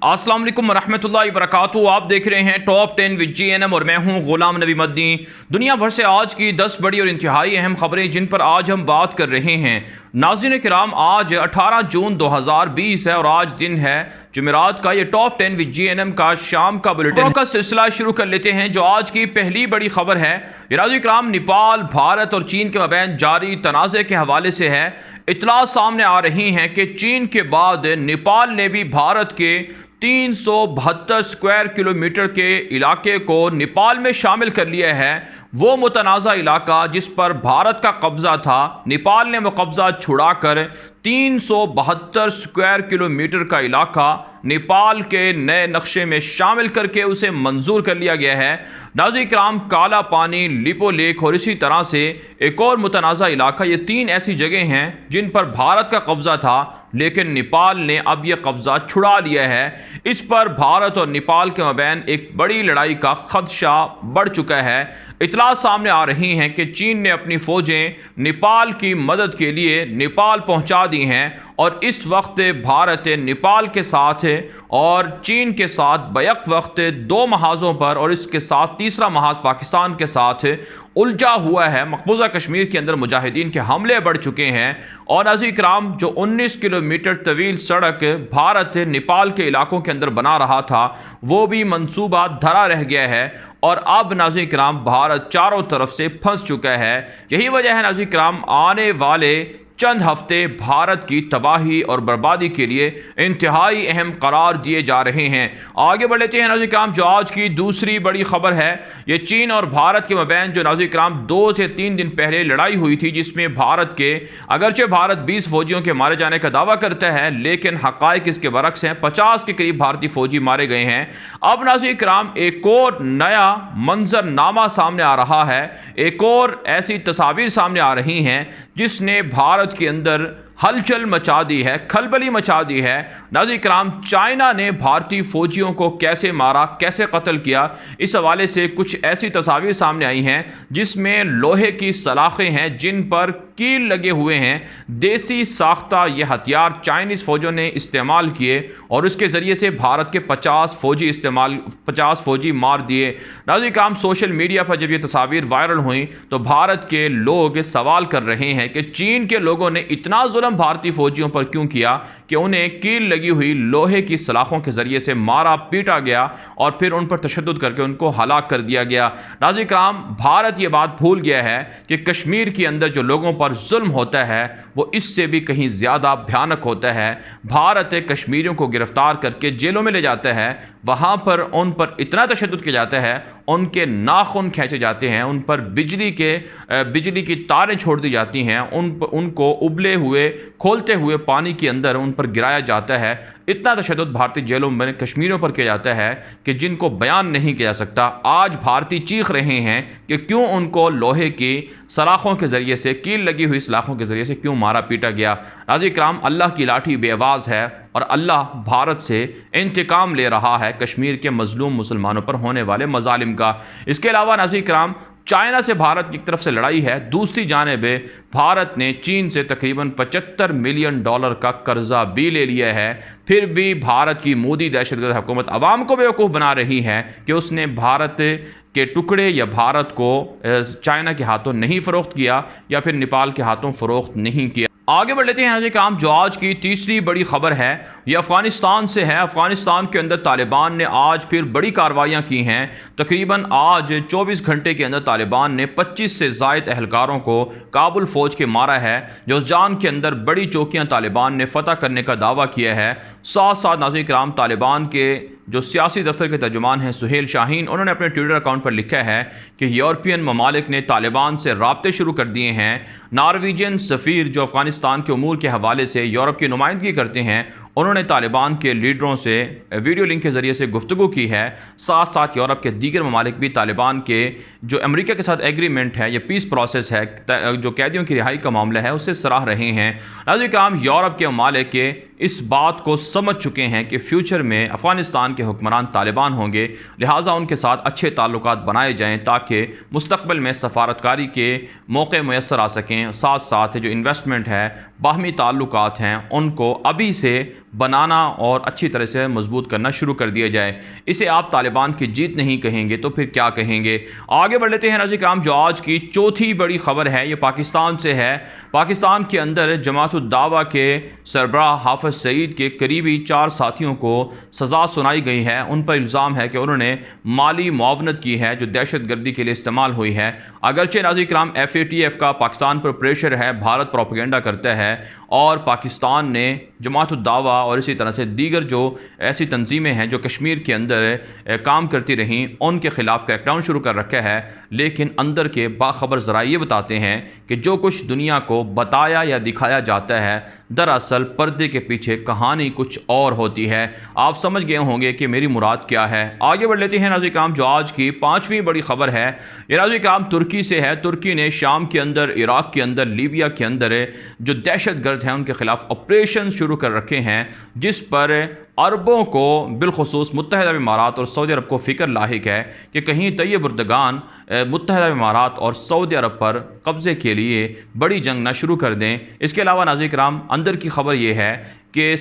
अस्सलाम वालेकुम रहमतुल्लाहि वबरकातुहू। आप देख रहे हैं टॉप 10 विद GNM और मैं हूं गुलाम नबी मदनी। दुनिया भर से आज की 10 बड़ी और इंतहाई अहम खबरें जिन पर आज हम बात कर रहे हैं। नाज़रीन किराम, आज 18 जून 2020 है और आज दिन है जुमेरात का। ये टॉप 10 विद GNM का शाम का बुलेटिन का सिलसिला शुरू कर लेते हैं। जो आज की पहली बड़ी खबर है, नाज़रीन किराम, नेपाल, भारत और चीन के मबैन जारी तनाज़े के हवाले से है। इत्तला सामने आ रही हैं कि चीन के बाद नेपाल ने भी भारत के 372 स्क्वायर किलोमीटर के इलाके को नेपाल में शामिल कर लिया है। वो मुतनाज़ा इलाका जिस पर भारत का कब्ज़ा था, नेपाल ने वो कब्ज़ा छुड़ाकर 372 स्क्वायर किलोमीटर का इलाका नेपाल के नए नक्शे में शामिल करके उसे मंजूर कर लिया गया है। नाज़रीन किराम, काला पानी, लिपो लेक और इसी तरह से एक और मुतनाज़ा इलाका, ये 3 ऐसी जगह हैं जिन पर भारत का कब्ज़ा था लेकिन नेपाल ने अब यह कब्ज़ा छुड़ा लिया है। इस पर भारत और नेपाल के मबैन एक बड़ी लड़ाई का खदशा बढ़ चुका है। इत्तला सामने आ रही हैं कि चीन ने अपनी फ़ौजें नेपाल की मदद के लिए नेपाल पहुंचा दी हैं और इस वक्त भारत नेपाल के साथ और चीन के साथ बैक वक्त 2 महाज़ों पर और इसके साथ तीसरा महाज़ पाकिस्तान के साथ उलझा हुआ है। मकबूजा कश्मीर के अंदर मुजाहिदीन के हमले बढ़ चुके हैं और नाज़रीन किराम, जो 19 किलोमीटर तवील सड़क भारत नेपाल के इलाकों के अंदर बना रहा था वो भी मंसूबा धरा रह गया है और अब नाज़रीन किराम भारत चारों तरफ से फंस चुका है। यही वजह है नाज़रीन किराम, आने वाले चंद हफ्ते भारत की तबाही और बर्बादी के लिए इंतहाई अहम करार दिए जा रहे हैं। आगे बढ़ लेते हैं नाज़रीन किराम, जो आज की दूसरी बड़ी खबर है। ये चीन और भारत के मबैन जो नाज़रीन किराम 2 से 3 दिन पहले लड़ाई हुई थी, जिसमें भारत के अगरचे भारत 20 फौजियों के मारे जाने का दावा करता है लेकिन हक़ाइक़ इसके बरक्स हैं। 50 के करीब भारतीय फौजी मारे गए हैं। अब नाज़रीन किराम एक और नया मंजरनामा सामने आ रहा है, एक और ऐसी तस्वीर सामने आ रही हैं जिसने भारत के अंदर हलचल मचा दी है, खलबली मचा दी है। नाज़रीन किराम, चाइना ने भारतीय फौजियों को कैसे मारा, कैसे कत्ल किया, इस हवाले से कुछ ऐसी तस्वीर सामने आई हैं जिसमें लोहे की सलाखें हैं जिन पर कील लगे हुए हैं। देसी साख्ता ये हथियार चाइनीज़ फ़ौजों ने इस्तेमाल किए और उसके ज़रिए से भारत के 50 फौजी मार दिए। नाज़रीन किराम, सोशल मीडिया पर जब ये तस्वीर वायरल हुई तो भारत के लोग सवाल कर रहे हैं कि चीन के लोगों ने इतना जुल्म भारतीय फौजियों पर क्यों किया कि उन्हें कील लगी हुई लोहे की सलाखों के जरिए से मारा पीटा गया और फिर उन पर तशद्दुद करके उनको हलाक कर दिया गया। नाज़रीन किराम, भारत ये बात भूल गया है कि कश्मीर के अंदर जो लोगों पर जुल्म होता है वो इससे भी कहीं ज़्यादा भयानक होता है। भारत कश्मीरियों को गिरफ्तार करके जेलों में ले जाता है, वहाँ पर उन पर इतना तशद्दुद किया जाता है, उनके नाखून खींचे जाते हैं, उन पर बिजली की तारें छोड़ दी जाती हैं, उनको उबले हुए खोलते हुए पानी के अंदर उन पर गिराया जाता है। इतना तशद्दुद भारतीय जेलों में कश्मीरियों पर किया जाता है कि जिनको बयान नहीं किया जा सकता। आज भारतीय चीख रहे हैं कि क्यों उनको लोहे की सलाखों के ज़रिए से, कील लगी हुई सलाखों के ज़रिए से क्यों मारा पीटा गया। नाज़रीन किराम, अल्लाह की लाठी बेआवाज़ है और अल्लाह भारत से इंतकाम ले रहा है कश्मीर के मजलूम मुसलमानों पर होने वाले मजालिम का। इसके अलावा नाज़रीन किराम, चाइना से भारत की तरफ से लड़ाई है, दूसरी जानिब भारत ने चीन से तकरीबन $75 मिलियन का कर्जा भी ले लिया है। फिर भी भारत की मोदी दहशतगर्द हुकूमत अवाम को बेवकूफ़ बना रही है कि उसने भारत के टुकड़े या भारत को चाइना के हाथों नहीं फ़रोख्त किया या फिर नेपाल के हाथों फ़रोख्त नहीं किया। आगे बढ़ लेते हैं नाज़रीन किराम, जो आज की तीसरी बड़ी खबर है ये अफ़गानिस्तान से है। अफ़गानिस्तान के अंदर तालिबान ने आज फिर बड़ी कार्रवाइयाँ की हैं। तकरीबन आज 24 घंटे के अंदर तालिबान ने 25 से ज़ायद एहलकारों को काबुल फ़ौज के मारा है। जोज़ान के अंदर बड़ी चौकियाँ तालिबान ने फ़तह करने का दावा किया है। साथ साथ नाज़रीन किराम, तालिबान के जो सियासी दफ्तर के तर्जुमान हैं सुहेल शाहीन, उन्होंने अपने ट्विटर अकाउंट पर लिखा है कि यूरोपियन ममालिक ने तालिबान से राब्ते शुरू कर दिए हैं। नॉर्वेजियन सफ़ीर जो अफ़गानिस्तान के उमूर के हवाले से यूरोप की नुमाइंदगी करते हैं, उन्होंने तालिबान के लीडरों से वीडियो लिंक के ज़रिए से गुफ्तगू की है। साथ साथ यूरोप के दीगर ममालिक भी तालिबान के जो अमेरिका के साथ एग्रीमेंट है, ये पीस प्रोसेस है, जो कैदियों की रिहाई का मामला है, उसे सराह रहे हैं। नाज़रीन किराम, यूरोप के ममालिक के इस बात को समझ चुके हैं कि फ्यूचर में अफ़गानिस्तान के हुक्मरान तालिबान होंगे, लिहाजा उनके साथ अच्छे ताल्लुकात बनाए जाएँ ताकि मुस्तक़बिल में सफारतकारी के मौके मैसर आ सकें। साथ साथ जो इन्वेस्टमेंट है बाहमी ताल्लुकात हैं उनको अभी से बनाना और अच्छी तरह से मजबूत करना शुरू कर दिया जाए। इसे आप तालिबान की जीत नहीं कहेंगे तो फिर क्या कहेंगे। आगे बढ़ लेते हैं नाज़रीन किराम, जो आज की चौथी बड़ी खबर है ये पाकिस्तान से है। पाकिस्तान के अंदर जमात-उद-दावा के सरबराह हाफिज सईद के करीबी 4 साथियों को सज़ा सुनाई गई है। उन पर इल्ज़ाम है कि उन्होंने माली मुआवनत की है जो दहशत गर्दी के लिए इस्तेमाल हुई है। अगरचे नाज़रीन किराम FATF का पाकिस्तान पर प्रेशर है, भारत प्रोपेगेंडा करता है और पाकिस्तान ने जमात-उद-दावा और इसी तरह से दीगर जो ऐसी तंजीमें हैं जो कश्मीर के अंदर काम करती रहीं उनके ख़िलाफ़ क्रैकडाउन शुरू कर रखा है। लेकिन अंदर के बाखबर ज़रा ये बताते हैं कि जो कुछ दुनिया को बताया या दिखाया जाता है दरअसल पर्दे के पीछे कहानी कुछ और होती है। आप समझ गए होंगे कि मेरी मुराद क्या है। आगे बढ़ लेते हैं नाज़रीन किराम, जो आज की 5वीं बड़ी खबर है ये नाज़रीन किराम तुर्की से है। तुर्की ने शाम के अंदर, इराक़ के अंदर, लीबिया के अंदर जो दहशत गर्द हैं उनके ख़िलाफ़ ऑपरेशन शुरू कर रखे हैं जिस पर अरबों को बिलखुसूस मुत्तहिदा इमारात और सऊदी अरब को फ़िक्र लाहिक है कि कहीं तैयब उर्दगान मुत्तहिदा इमारात और सऊदी अरब पर कब्ज़े के लिए बड़ी जंग ना शुरू कर दें। इसके अलावा नाज़रीन किराम अंदर की खबर ये है कि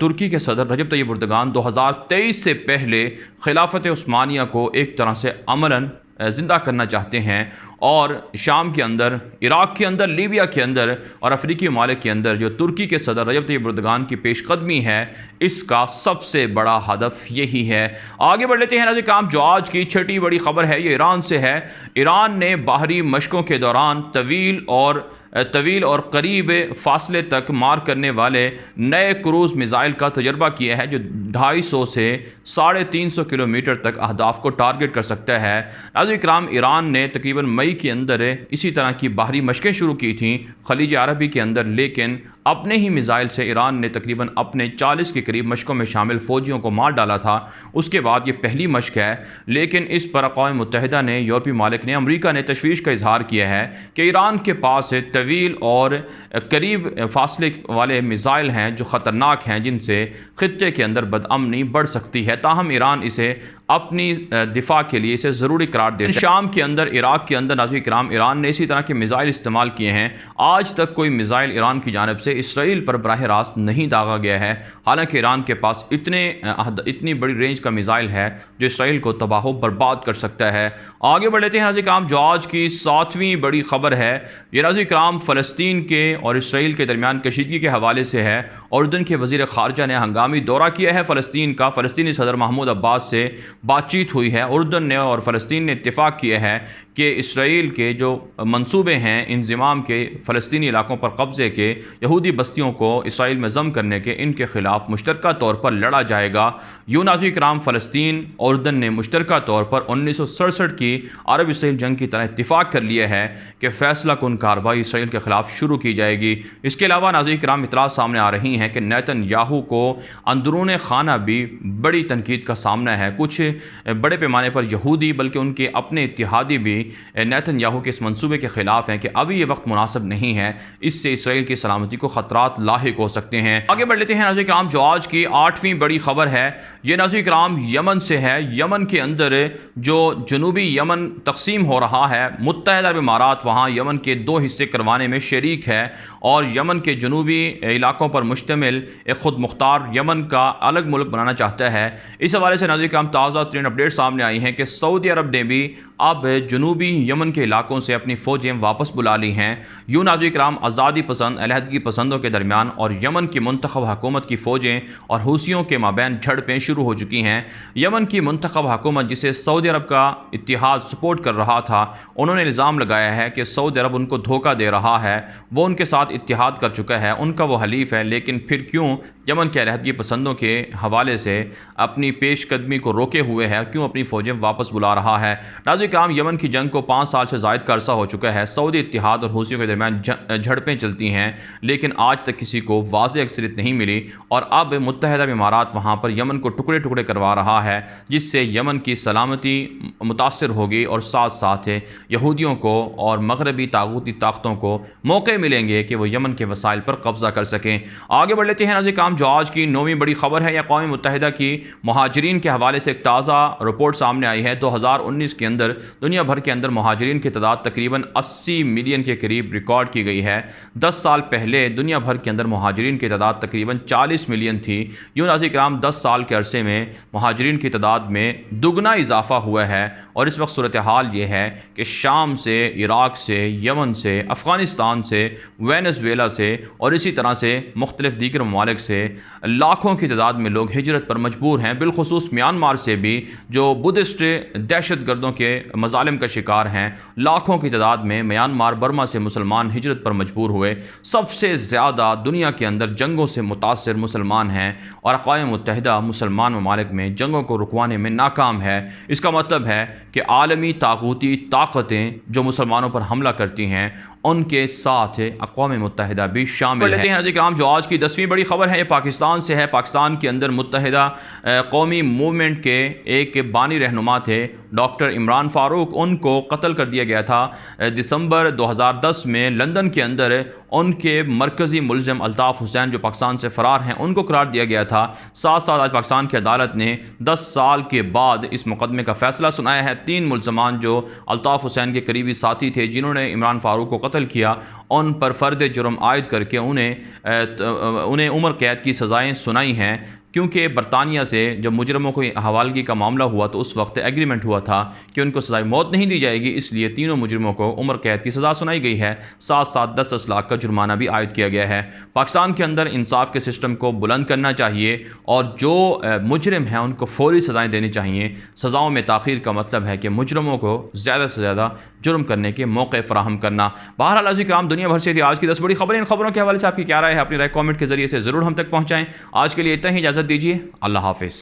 तुर्की के सदर रजब तैयब उर्दगान 2023 से पहले खिलाफत उस्मानिया को एक तरह से अमलन ज़िंदा करना चाहते हैं और शाम के अंदर, इराक़ के अंदर, लीबिया के अंदर और अफ्रीकी ममालिक के अंदर जो तुर्की के सदर रजब तैयब उर्दगान की पेशकदमी है इसका सबसे बड़ा हदफ यही है। आगे बढ़ लेते हैं नाज़रीन किराम, जो आज की 6ठी बड़ी खबर है ये ईरान से है। ईरान ने बाहरी मशकों के दौरान तवील और करीब फासले तक मार करने वाले नए क्रूज़ मिज़ाइल का तजर्बा किया है जो 250 से 350 किलोमीटर तक अहदाफ को टारगेट कर सकता है। नाज़रीन किराम ईरान ने तकरीबन मई के अंदर इसी तरह की बाहरी मशकें शुरू की थीं खलीज अरबी के अंदर, लेकिन अपने ही मिज़ाइल से ईरान ने तकरीबन अपने 40 के करीब मशकों में शामिल फ़ौजियों को मार डाला था। उसके बाद ये पहली मशक है, लेकिन इस पर अक़वाम मुत्तहिदा ने, यूरोपीय मालिक ने, अमरीका ने तशवीश का इजहार किया है कि ईरान के पास तवील और करीब फासले वाले मिज़ाइल हैं जो ख़तरनाक हैं जिनसे ख़ित्ते के अंदर बदअमनी बढ़ सकती है। ताहम ईरान इसे अपनी दिफा के लिए इसे ज़रूरी करार देते हैं। शाम के अंदर, इराक़ के अंदर नाज़रीन किराम ईरान ने इसी तरह के मिज़ाइल इस्तेमाल किए हैं। आज तक कोई मिज़ाइल ईरान की जानिब से इसराइल पर बराह रास्त नहीं दागा गया है। हालांकि ईरान के पास इतनी बड़ी रेंज का मिज़ाइल है जो इसराइल को तबाह बर्बाद कर सकता है। आगे बढ़ लेते हैं नाज़रीन किराम, जो आज की 7वीं बड़ी खबर है ये नाज़रीन किराम फ़लस्तीन के और इसराइल के दरमियान कशीदगी के हवाले से है। उर्दन के वज़ीर ख़ारजा ने हंगामी दौरा किया है फ़लस्तीन का। फ़लस्तीनी सदर महमूद अब्बास से बातचीत हुई है। उर्दन ने और फ़लस्तीन ने इत्तेफाक किया है कि इसराइल के जो मंसूबे हैं इंज़माम के फ़लस्तीनी इलाकों पर कब्ज़े के, यहूदी बस्तियों को इसराइल में ज़म करने के, इनके ख़िलाफ़ मुश्तरका तौर पर लड़ा जाएगा। यूं नाज़रीन किराम फ़लस्तीन और उर्दन ने मुश्तरका तौर पर 1967 की अरब इसराइल जंग की तरह इत्तेफाक कर लिया है कि फ़ैसला कुन कार्रवाई इसराइल के ख़िलाफ़ शुरू की जाएगी। इसके अलावा नाज़रीन किराम इतराज़ सामने आ रही हैं कि नेतन्याहू को अंदरून खाना भी बड़ी तनकीद का सामना है। कुछ बड़े पैमाने पर यहूदी बल्कि उनके अपने इत्तेहादी भी नेतन्याहू के इस मंसूबे के ख़िलाफ़ हैं कि अभी ये वक्त मुनासिब नहीं है, इससे इसराइल की सलामती को ख़तरात लाहिक हो सकते हैं। आगे बढ़ लेते हैं नाज़रीन किराम, जो आज की 8वीं बड़ी खबर है ये नाज़रीन किराम यमन से है। यमन के अंदर जो जनूबी यमन तकसीम हो रहा है, मुत्तहिदा अरब इमारात वहाँ यमन के 2 हिस्से करवाने में शरीक है और यमन के जनूबी इलाकों पर मुश्तमिल एक ख़ुद मुख्तार यमन का अलग मुल्क बनाना चाहता है। इस हवाले से नाज़रीन किराम ताज़ा तरीन अपडेट सामने आई हैं कि सऊदी अरब ने भी अब जनूबी यमन के इलाकों से अपनी फ़ौजें वापस बुला ली हैं। यूं नाज़रीन किराम आज़ादी पसंद, अलहदगी पसंदों के दरमियान और यमन की मुंतखब हुकूमत की फ़ौजें और हूसियों के माबैन झड़पें शुरू हो चुकी हैं। यमन की मुंतखब हुकूमत जिसे सऊदी अरब का इत्तिहाद सपोर्ट कर रहा था, उन्होंने इल्ज़ाम लगाया है कि सऊदी अरब उनको धोखा दे रहा है, वो उनके साथ इत्तिहाद कर चुका है, उनका वो हलीफ है, लेकिन फिर क्यों यमन के अलहदगी पसंदों के हवाले से अपनी पेशकदमी को रोके हुए है, क्यों अपनी फ़ौजें वापस बुला रहा है। नाज़रीन किराम यमन की जंग को 5 साल से ज़ायद का अरसा हो चुका है। सऊदी इत्तिहाद और हूसियों के दरमियान झड़पें चलती हैं, लेकिन आज तक किसी को वाज़ेह अक्सरियत नहीं मिली और अब मुत्तहिदा इमारात वहाँ पर यमन को टुकड़े टुकड़े करवा रहा है, जिससे यमन की सलामती मुतासर होगी और साथ साथ यहूदियों को और मगरबी तागूती ताकतों को मौके मिलेंगे कि वो यमन के वसाइल पर कब्ज़ा कर सकें। आगे बढ़ लेते हैं नाज़रीन किराम, जो आज की 9वीं बड़ी खबर है, यह अक़वाम मुत्तहिदा की महाजरीन के हवाले से एक ताज़ा रिपोर्ट सामने आई है। 2019 के अंदर दुनिया भर के अंदर महाजरीन की तादाद तकरीबन 80 मिलियन के करीब रिकॉर्ड की गई है। 10 साल पहले दुनिया भर के अंदर महाजरीन की तादाद तकरीबन 40 मिलियन थी। यूं नाज़रीन किराम 10 साल के अरसे में महाजरीन की तादाद में दुगना इजाफा हुआ है और इस वक्त सूरत हाल ये है कि शाम से, इराक़ से, यमन से, अफ़गानिस्तान से, वेनेज़ुएला से और इसी तरह से मुख्तलिफ़ दीगर ममालिक से लाखों की तादाद में लोग हिजरत पर मजबूर हैं। बिलखुसूस म्यांमार से भी जो बुद्धिस्ट दहशत गर्दों के मजालिम का शिकार हैं, लाखों की तादाद में म्यांमार, बर्मा से मुसलमान हिजरत पर मजबूर हुए। सबसे ज़्यादा दुनिया के अंदर जंगों से मुतासर मुसलमान हैं और अक़वाम मुत्तहिदा मुसलमान ममालिक में जंगों को रुकवाने में नाकाम है। इसका मतलब है कि आलमी ताक़ूती ताकतें जो मुसलमानों पर हमला करती हैं उनके साथ अक़वाम मुत्तहिदा भी शामिल है। नाज़रीन जो आज की 10वीं बड़ी खबर है ये पाकिस्तान से है। पाकिस्तान के अंदर मुत्तहिदा कौमी मूवमेंट के एक बानी रहनुमा थे डॉक्टर इमरान फ़ारूक, उनको कत्ल कर दिया गया था दिसंबर 2010 में लंदन के अंदर। उनके मरकज़ी मुलज़िम अल्ताफ़ हुसैन जो पाकिस्तान से फ़रार हैं उनको करार दिया गया था। साथ साथ आज पाकिस्तान की अदालत ने 10 साल के बाद इस मुकदमे का फ़ैसला सुनाया है। 3 मुलज़मान जो अल्ताफ़ हुसैन के करीबी साथी थे जिन्होंने इमरान फ़ारूक को कत्ल किया, उन पर फ़र्द जुर्म आयद करके उन्हें उम्र कैद की सज़ाएँ सुनाई हैं। क्योंकि बरतानिया से जब मुजरमों को हवालगी का मामला हुआ तो उस वक्त एग्रीमेंट हुआ था कि उनको सज़ाए मौत नहीं दी जाएगी, इसलिए तीनों मुजरमों को उम्र कैद की सज़ा सुनाई गई है। साथ साथ 10 लाख का जुर्माना भी आयद किया गया है। पाकिस्तान के अंदर इंसाफ के सिस्टम को बुलंद करना चाहिए और जो मुजरिम हैं उनको फौरी सज़ाएँ देनी चाहिए। सज़ाओं में ताख़ीर का मतलब है कि मुजरमों को ज़्यादा से ज़्यादा जुर्म करने के मौके फ़राहम करना। बहरहाल नाज़रीन किराम दुनिया भर से थी आज की 10 बड़ी खबरें। इन खबरों के हवाले से आपकी क्या राय है? अपनी राय कमेंट के ज़रिए से ज़रूर हम तक पहुँचाएँ। आज के लिए इतना ही, इजाज़त दीजिए। अल्लाह हाफ़िज़।